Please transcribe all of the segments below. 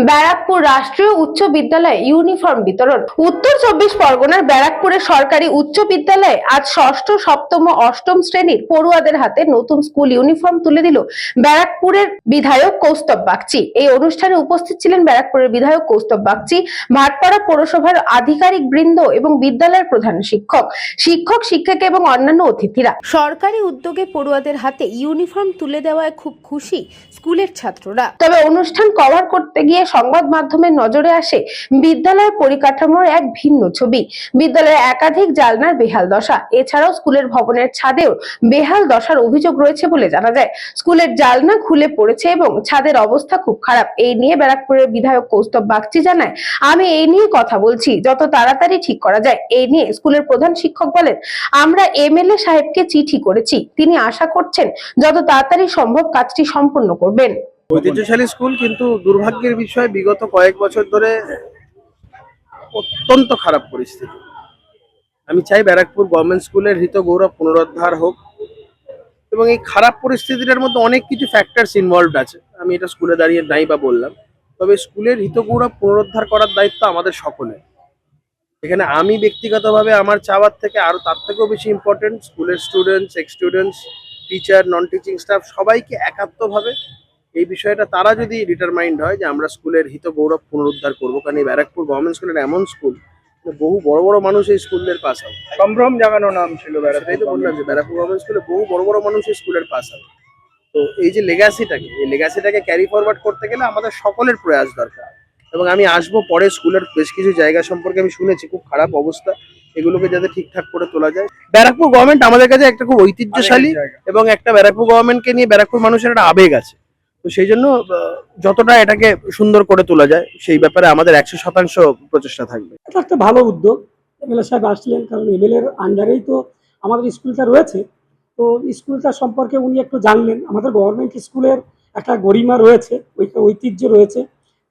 ব্যারাকপুর রাষ্ট্রীয় উচ্চ বিদ্যালয়ে ইউনিফর্ম বিতরণ। উত্তর 24 পরগনার ব্যারাকপুরের সরকারি উচ্চ বিদ্যালয়ে আজ ষষ্ঠ, সপ্তম ও অষ্টম শ্রেণীর পড়ুয়াদের হাতে নতুন স্কুল ইউনিফর্ম তুলে দিল ব্যারাকপুরের বিধায়ক কৌস্তব বাগচি। এই অনুষ্ঠানে উপস্থিত ছিলেন ব্যারাকপুরের বিধায়ক কৌস্তব বাগচি, ভাটপাড়া পৌরসভার আধিকারিক বৃন্দ এবং বিদ্যালয়ের প্রধান শিক্ষক, শিক্ষিকা এবং অন্যান্য অতিথিরা। সরকারি উদ্যোগে পড়ুয়াদের হাতে ইউনিফর্ম তুলে দেওয়ায় খুব খুশি স্কুলের ছাত্ররা। তবে অনুষ্ঠান কভার করতে গিয়ে সংবাদ মাধ্যমের নজরে আসে বিদ্যালয়ের পরিকাঠামোর এক ভিন্ন ছবি। বিদ্যালয়ে একাধিক জালনার বেহাল দশা, এছাড়াও স্কুলের ভবনের ছাদেও বেহাল দশার অভিযোগ রয়েছে বলে জানা যায়। স্কুলের জালনা খুলে পড়েছে এবং ছাদের অবস্থা খুব খারাপ। এই নিয়ে ব্যারাকপুরের বিধায়ক কৌস্তব বাগচি জানায়, আমি এই নিয়ে কথা বলছি, যত তাড়াতাড়ি ঠিক করা যায়। এই নিয়ে স্কুলের প্রধান শিক্ষক বলেন, আমরা এমএলএ সাহেবকে চিঠি করেছি, তিনি আশা করছেন যত তাড়াতাড়ি সম্ভব কাজটি সম্পন্ন করবেন। ঐতিহ্যশালী স্কুল, কিন্তু দুর্ভাগ্যের বিষয় বিগত কয়েক বছর ধরে অত্যন্ত খারাপ পরিস্থিতি। আমি চাই ব্যারাকপুর গভর্নমেন্ট স্কুলের হৃত গৌরব পুনরুদ্ধার হোক, এবং এই খারাপ পরিস্থিতিটার মধ্যে অনেক কিছু ফ্যাক্টরস ইনভলভড আছে। আমি এটা স্কুলে দাঁড়িয়ে নাই বা বললাম, তবে স্কুলের হৃত গৌরব পুনরুদ্ধার করার দায়িত্ব আমাদের সকলের। এখানে আমি ব্যক্তিগতভাবে আমার চাওয়ার থেকে আরো তার থেকেও বেশি ইম্পর্টেন্ট, স্কুলের students, x students, teacher, non teaching staff সবাইকে একাত্মভাবে এই বিষয়টা তারা যদি ডিটারমাইন্ড হয় যে আমরা স্কুলের হিত গৌরব পুনরুদ্ধার করবো। কারণ এই ব্যারাকপুর গভর্নমেন্ট স্কুলের এমন স্কুল, বহু বড় বড় মানুষ এই স্কুলের পাস আউট। সম্ভ্রম জাগানো নাম ছিল সেটাই তো বললাম যে ব্যারাকপুর গভর্নমেন্ট স্কুলে বহু বড় বড় মানুষ এই স্কুলের পাস আউট। তো এই যে লেগাসিটাকে ক্যারি ফরওয়ার্ড করতে গেলে আমাদের সকলের প্রয়াস দরকার। এবং আমি আসবো পরে, স্কুলের বেশ কিছু জায়গা সম্পর্কে আমি শুনেছি খুব খারাপ অবস্থা, এগুলোকে যাতে ঠিকঠাক করে তোলা যায়। ব্যারাকপুর গভর্নমেন্ট আমাদের কাছে একটা খুব ঐতিহ্যশালী, এবং একটা ব্যারাকপুর গভর্নমেন্টকে নিয়ে ব্যারাকপুর মানুষের একটা আবেগ আছে। তো সেই জন্য যতটা এটাকে সুন্দর করে তোলা যায় সেই ব্যাপারে আমাদের 100% প্রচেষ্টা থাকবে। এটা একটা ভালো উদ্যোগ। এমএলএ সাহেব আসলেন, কারণ এমএলএ এর আন্ডারেই তো আমাদের স্কুলটা রয়েছে। তো স্কুলটা সম্পর্কে উনি একটু জানলেন। আমাদের গভর্নমেন্ট স্কুলের একটা গরিমা রয়েছে, ঐতিহ্য রয়েছে।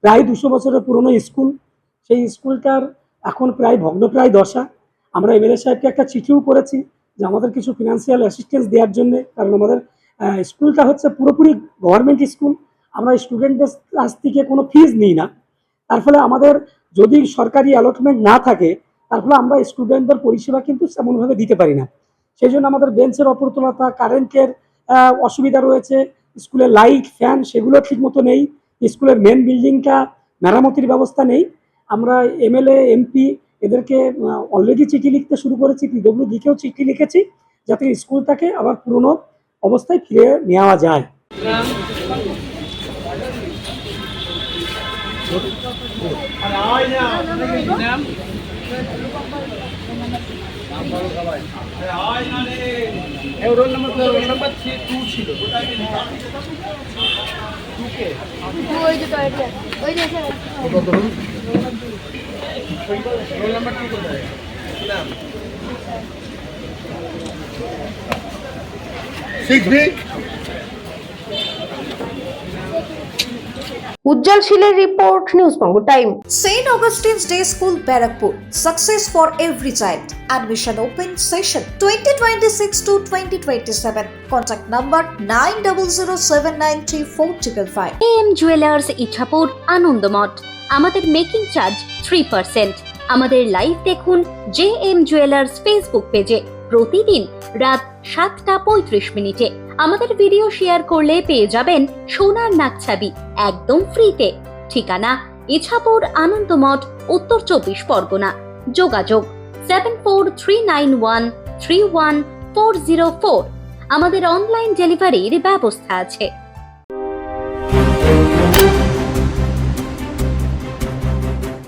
প্রায় 200 বছরের পুরনো স্কুল। সেই স্কুলটার এখন প্রায় ভগ্নপ্রায় দশা। আমরা এমএলএ সাহেবকে একটা চিঠিও করেছি যে আমাদের কিছু ফিনান্সিয়াল অ্যাসিস্ট্যান্স দেওয়ার জন্য, কারণ আমাদের স্কুলটা হচ্ছে পুরোপুরি গভর্নমেন্ট স্কুল। আমরা স্টুডেন্টদের কাছ থেকে কোনো ফিজ নিই না। তার ফলে আমাদের যদি সরকারি অ্যালটমেন্ট না থাকে, তার ফলে আমরা স্টুডেন্টদের পরিষেবা কিন্তু তেমনভাবে দিতে পারি না। সেই জন্য আমাদের বেঞ্চের অপ্রতুলতা, কারেন্টের অসুবিধা রয়েছে, স্কুলের লাইট, ফ্যান সেগুলো ঠিকমতো নেই, স্কুলের মেন বিল্ডিংটা মেরামতির ব্যবস্থা নেই। আমরা এমএলএ, এমপি এদেরকে অলরেডি চিঠি লিখতে শুরু করেছি, পিডব্লিউডিকেও চিঠি লিখেছি, যাতে স্কুলটাকে আবার পুরনো অবস্থায় ফিরে নেওয়া যায়। রোল নাম্বার 2 ছিল। রোল নাম্বার 2 কোথায়? উজ্জ্বল শীলের report, news Banga time. St. Augustine's Day School, Barakpur. Success for every child. Admission open session 2026 to 2027. Contact number 9007934555. AM Jewelers Ichhapur Anandamath. আমাদের মেকিং চার্জ 3%। আমাদের লাইভ দেখুন JM Jewelers ফেসবুক পেজে প্রতিদিন রাত 7:35 আমাদের video share করলে পেয়ে যাবেন সোনার নাকছাবি একদম ফ্রিতে। ঠিকানা ইছাপুর আনন্দমঠ, উত্তর 24 পরগনা। যোগাযোগ 7439131404। আমাদের অনলাইন ডেলিভারির ব্যবস্থা আছে।